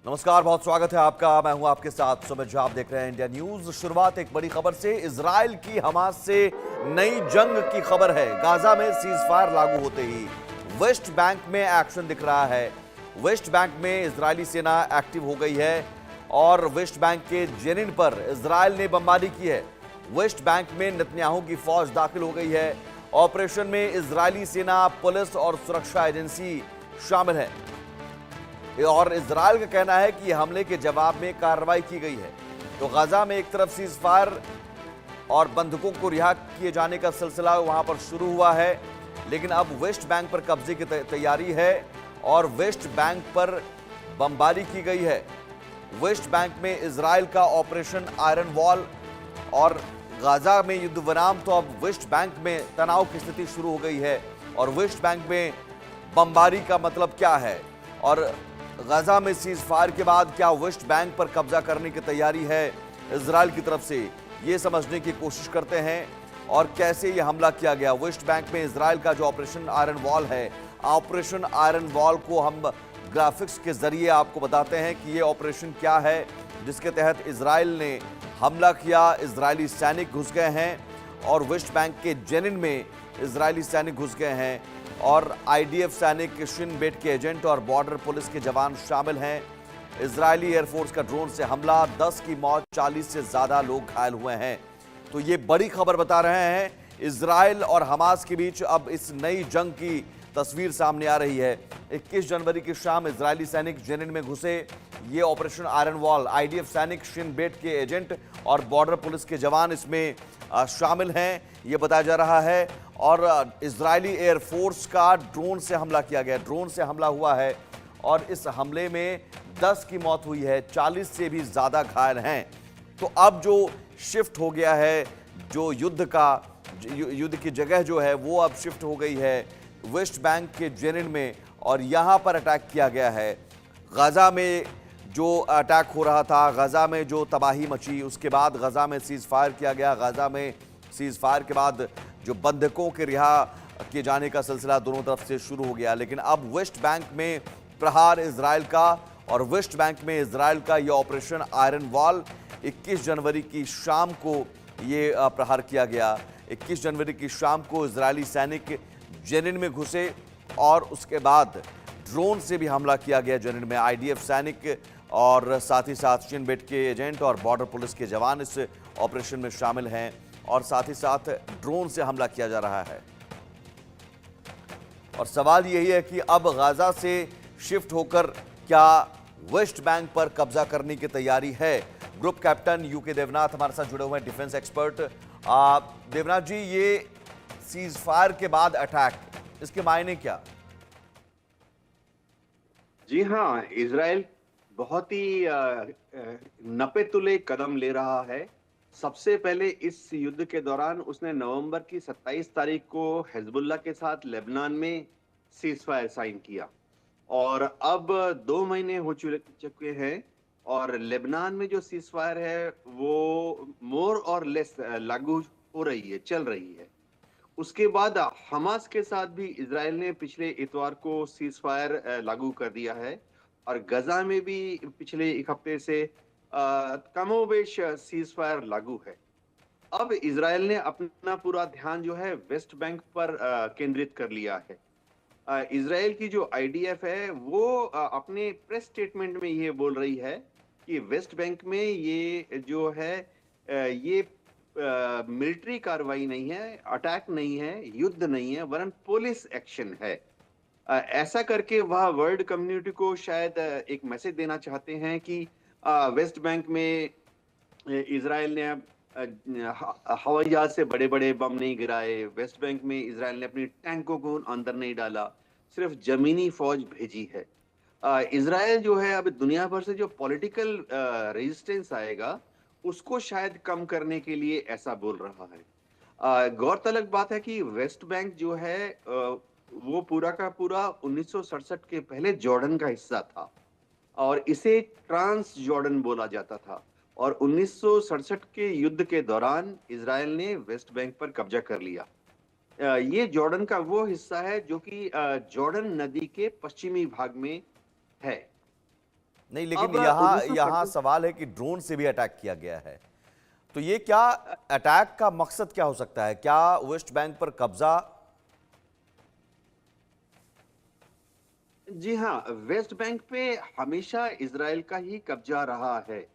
नमस्कार, बहुत स्वागत है आपका। मैं हूं आपके साथ सुमित झा। आप देख रहे हैं इंडिया न्यूज। शुरुआत एक बड़ी खबर से। इजराइल की हमास से नई जंग की खबर है। गाजा में सीजफायर लागू होते ही वेस्ट बैंक में एक्शन दिख रहा है। वेस्ट बैंक में इजरायली सेना एक्टिव हो गई है और वेस्ट बैंक के जेनिन पर इजराइल ने बमबारी की है। वेस्ट बैंक में नेतन्याहू की फौज दाखिल हो गई है। ऑपरेशन में इजरायली सेना, पुलिस और सुरक्षा एजेंसी शामिल है और इजराइल का कहना है कि हमले के जवाब में कार्रवाई की गई है। तो गाजा में एक तरफ सीजफायर और बंधकों को रिहा किए जाने का सिलसिला वहां पर शुरू हुआ है, लेकिन अब वेस्ट बैंक पर कब्जे की तैयारी है और वेस्ट बैंक पर बमबारी की गई है। वेस्ट बैंक में इजराइल का ऑपरेशन आयरन वॉल और गाजा में युद्ध विराम, तो अब वेस्ट बैंक में तनाव की स्थिति शुरू हो गई है। और वेस्ट बैंक में बमबारी का मतलब क्या है और गाजा में सीज फायर के बाद क्या वेस्ट बैंक पर कब्जा करने की तैयारी है इजराइल की तरफ से, ये समझने की कोशिश करते हैं। और कैसे ये हमला किया गया वेस्ट बैंक में। इजराइल का जो ऑपरेशन आयरन वॉल है, ऑपरेशन आयरन वॉल को हम ग्राफिक्स के जरिए आपको बताते हैं कि ये ऑपरेशन क्या है, जिसके तहत इजराइल ने हमला किया। इजरायली सैनिक घुस गए हैं और वेस्ट बैंक के जेनिन में इजरायली सैनिक घुस गए हैं और आईडीएफ सैनिक, शिन बेट के एजेंट और बॉर्डर पुलिस के जवान शामिल हैं। इजरायली एयरफोर्स का ड्रोन से हमला, 10 की मौत, 40 से ज्यादा लोग घायल हुए हैं। तो ये बड़ी खबर बता रहे हैं। इजराइल और हमास के बीच अब इस नई जंग की तस्वीर सामने आ रही है। 21 जनवरी की शाम इजरायली सैनिक जेनिन में घुसे। ये ऑपरेशन आयरन वॉल, आईडीएफ सैनिक, शिन बेट के एजेंट और बॉर्डर पुलिस के जवान इसमें शामिल हैं, ये बताया जा रहा है। और इजरायली एयरफोर्स का ड्रोन से हमला किया गया, ड्रोन से हमला हुआ है और इस हमले में 10 की मौत हुई है, 40 से भी ज़्यादा घायल हैं। तो अब जो शिफ्ट हो गया है, जो युद्ध की जगह जो है वो अब शिफ्ट हो गई है वेस्ट बैंक के जेनिन में और यहाँ पर अटैक किया गया है। गाजा में जो अटैक हो रहा था, गाजा में जो तबाही मची, उसके बाद गाजा में सीज फायर किया गया। गाजा में सीज फायर के बाद जो बंधकों के रिहा किए जाने का सिलसिला दोनों तरफ से शुरू हो गया। लेकिन अब वेस्ट बैंक में प्रहार इजराइल का और वेस्ट बैंक में इजराइल का यह ऑपरेशन आयरन वॉल 21 जनवरी की शाम को ये प्रहार किया गया। 21 जनवरी की शाम को इजरायली सैनिक जेनिन में घुसे और उसके बाद ड्रोन से भी हमला किया गया जेनिन में। आईडीएफ सैनिक और साथ ही साथ शिन बेट के एजेंट और बॉर्डर पुलिस के जवान इस ऑपरेशन में शामिल हैं और साथ ही साथ ड्रोन से हमला किया जा रहा है। और सवाल यही है कि अब गाजा से शिफ्ट होकर क्या वेस्ट बैंक पर कब्जा करने की तैयारी है। ग्रुप कैप्टन यूके देवनाथ हमारे साथ जुड़े हुए हैं, डिफेंस एक्सपर्ट। देवनाथ जी, ये सीज फायर के बाद अटैक, इसके मायने क्या? जी हाँ, इजराइल बहुत ही नपे तुले कदम ले रहा है। सबसे पहले इस युद्ध के दौरान उसने नवंबर की 27 तारीख को हिजबुल्लाह के साथ लेबनान में सीज फायर साइन किया और अब 2 महीने हो चुके हैं और लेबनान में जो सीज फायर है वो मोर और लेस लागू हो रही है, चल रही है। उसके बाद हमास के साथ भी इजराइल ने पिछले इतवार को सीज फायर लागू कर दिया है और गजा में भी पिछले एक हफ्ते से कमोबेश सीज फायर लागू है। अब इजराइल ने अपना पूरा ध्यान जो है वेस्ट बैंक पर केंद्रित कर लिया है। इजराइल की जो आईडीएफ है वो अपने प्रेस स्टेटमेंट में ये बोल रही है कि वेस्ट बैंक में ये जो है ये मिलिट्री कार्रवाई नहीं है, अटैक नहीं है, युद्ध नहीं है, वरन पुलिस एक्शन है। ऐसा करके वह वर्ल्ड कम्युनिटी को शायद एक मैसेज देना चाहते हैं कि वेस्ट बैंक में इजराइल ने हवाई जहाज से बड़े बड़े बम नहीं गिराए, वेस्ट बैंक में इजराइल ने अपनी टैंकों को अंदर नहीं डाला, सिर्फ जमीनी फौज भेजी है। इजराइल जो है अब दुनिया भर से जो पॉलिटिकल रेजिस्टेंस आएगा उसको शायद कम करने के लिए ऐसा बोल रहा है। गौरतलब बात है कि वेस्ट बैंक जो है वो पूरा का पूरा 1967 के पहले जॉर्डन का हिस्सा था और इसे ट्रांस जॉर्डन बोला जाता था और 1967 के युद्ध के दौरान इजराइल ने वेस्ट बैंक पर कब्जा कर लिया। ये जॉर्डन का वो हिस्सा है जो कि जॉर्डन नदी के पश्चिमी भाग में है। नहीं, लेकिन अब यहाँ यहाँ 1947 सवाल है कि ड्रोन से भी अटैक किया गया है, तो ये क्या अटैक का मकसद क्या हो सकता है? क्या वेस्ट बैंक पर कब्जा? जी हाँ, वेस्ट बैंक पे हमेशा इजराइल का ही कब्जा रहा है।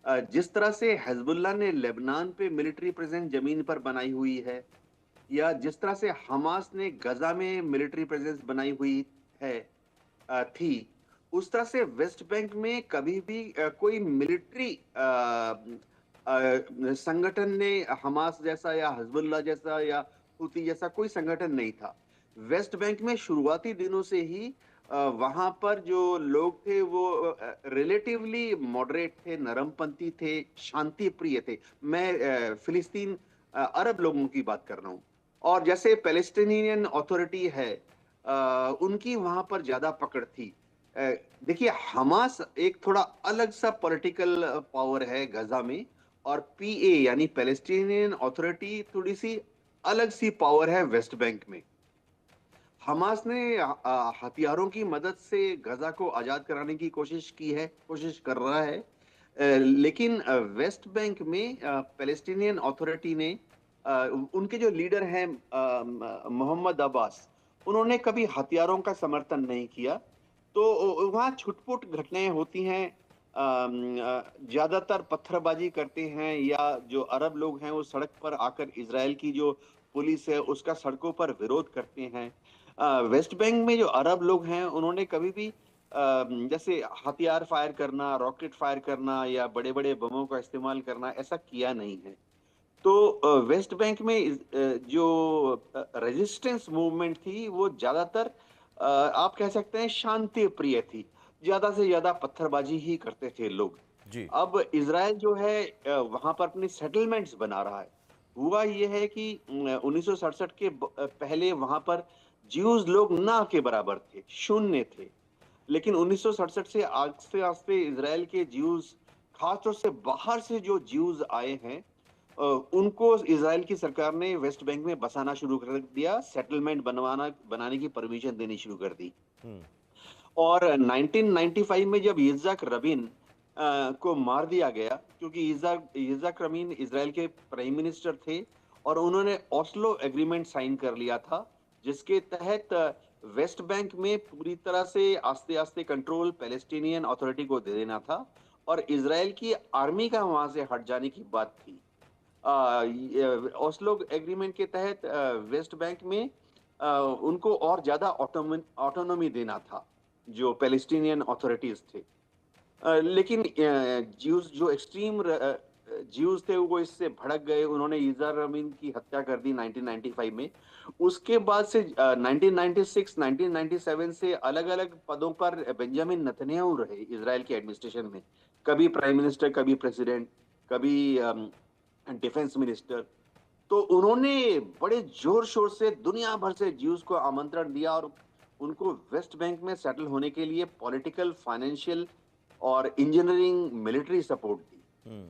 जिस तरह से हिजबुल्लाह ने लेबनान पे मिलिट्री प्रेजेंस जमीन पर बनाई हुई है, या जिस तरह से हमास ने गजा में मिलिट्री प्रेजेंस बनाई हुई है थी, उस तरह से वेस्ट बैंक में कभी भी कोई मिलिट्री संगठन ने हमास जैसा या हिजबुल्लाह जैसा या हुती जैसा कोई संगठन नहीं था। वेस्ट बैंक में शुरुआती दिनों से ही वहां पर जो लोग थे वो रिलेटिवली मॉडरेट थे, नरमपंथी थे, शांति प्रिय थे। मैं फिलिस्तीन अरब लोगों की बात कर रहा हूँ। और जैसे पैलेस्टीनियन अथॉरिटी है, उनकी वहां पर ज्यादा पकड़ थी। अ, देखिए, हमास एक थोड़ा अलग सा पॉलिटिकल पावर है गजा में, और पीए यानी पैलेस्टीनियन अथॉरिटी थोड़ी सी अलग सी पावर है वेस्ट बैंक में। हमास ने हथियारों की मदद से गजा को आजाद कराने की कोशिश की है, कोशिश कर रहा है। लेकिन वेस्ट बैंक में पैलेस्टीनियन अथॉरिटी ने, उनके जो लीडर हैं मोहम्मद अब्बास, उन्होंने कभी हथियारों का समर्थन नहीं किया। तो वहाँ छुटपुट घटनाएं होती हैं। ज्यादातर पत्थरबाजी करते हैं, या जो अरब लोग हैं वो सड़क पर आकर इजराइल की जो पुलिस है उसका सड़कों पर विरोध करते हैं। वेस्ट बैंक में जो अरब लोग हैं उन्होंने कभी भी जैसे हथियार फायर करना, रॉकेट फायर करना या बड़े बड़े बमों का इस्तेमाल करना, ऐसा किया नहीं है। तो वेस्ट बैंक में जो रेजिस्टेंस मूवमेंट थी वो ज्यादातर आप कह सकते हैं शांति प्रिय थी। ज्यादा से ज्यादा पत्थरबाजी ही करते थे लोग। जी। अब इजराइल जो है वहां पर अपनी सेटलमेंट्स बना रहा है। हुआ ये है कि 1967 के पहले वहां पर ज्यूज लोग ना के बराबर थे, शून्य थे। लेकिन 1967 से आस्ते आस्ते इजराइल के ज्यूज, खासतौर से बाहर से जो ज्यूज आए हैं, उनको इजराइल की सरकार ने वेस्ट बैंक में बसाना शुरू कर दिया, सेटलमेंट बनाने की परमिशन देनी शुरू कर दी। हम्म। और 1995 में जब यिtzhak रबीन को मार दिया गया, क्योंकि यिtzhak रबीन इजराइल के प्राइम मिनिस्टर थे और उन्होंने ओस्लो एग्रीमेंट साइन कर लिया था, जिसके तहत वेस्ट बैंक में पूरी तरह से आस्ते आस्ते कंट्रोल पैलेस्टीनियन अथॉरिटी को दे देना था और इजराइल की आर्मी का वहां से हट जाने की बात थी। ओस्लो एग्रीमेंट के तहत वेस्ट बैंक में उनको और ज्यादा ऑटोनॉमी देना था जो पैलेस्टीनियन अथॉरिटीज थे। लेकिन ज्यूज जो एक्सट्रीम ज्यूज थे वो इससे भड़क गए, उन्होंने यिtzhak रबीन की हत्या कर दी 1995 में। उसके बाद से 1996 1997 से अलग अलग पदों पर बेंजामिन नेतन्याहू रहे इजराइल के एडमिनिस्ट्रेशन में, कभी प्राइम मिनिस्टर, कभी प्रेसिडेंट, कभी डिफेंस मिनिस्टर। तो उन्होंने बड़े जोर शोर से दुनिया भर से ज्यूज को आमंत्रण दिया और उनको वेस्ट बैंक में सेटल होने के लिए पॉलिटिकल, फाइनेंशियल और इंजीनियरिंग, मिलिट्री सपोर्ट दी।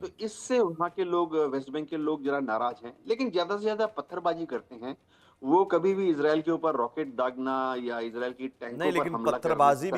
तो इससे वहां के लोग, वेस्ट बैंक के लोग जरा नाराज हैं, लेकिन ज्यादा से ज्यादा पत्थरबाजी करते हैं। वो कभी भी इजराइल के ऊपर रॉकेट दागना या इजराइल की नहीं, टैंकों पर लेकिन हमला करना पत्थरबाजी ऐसा भी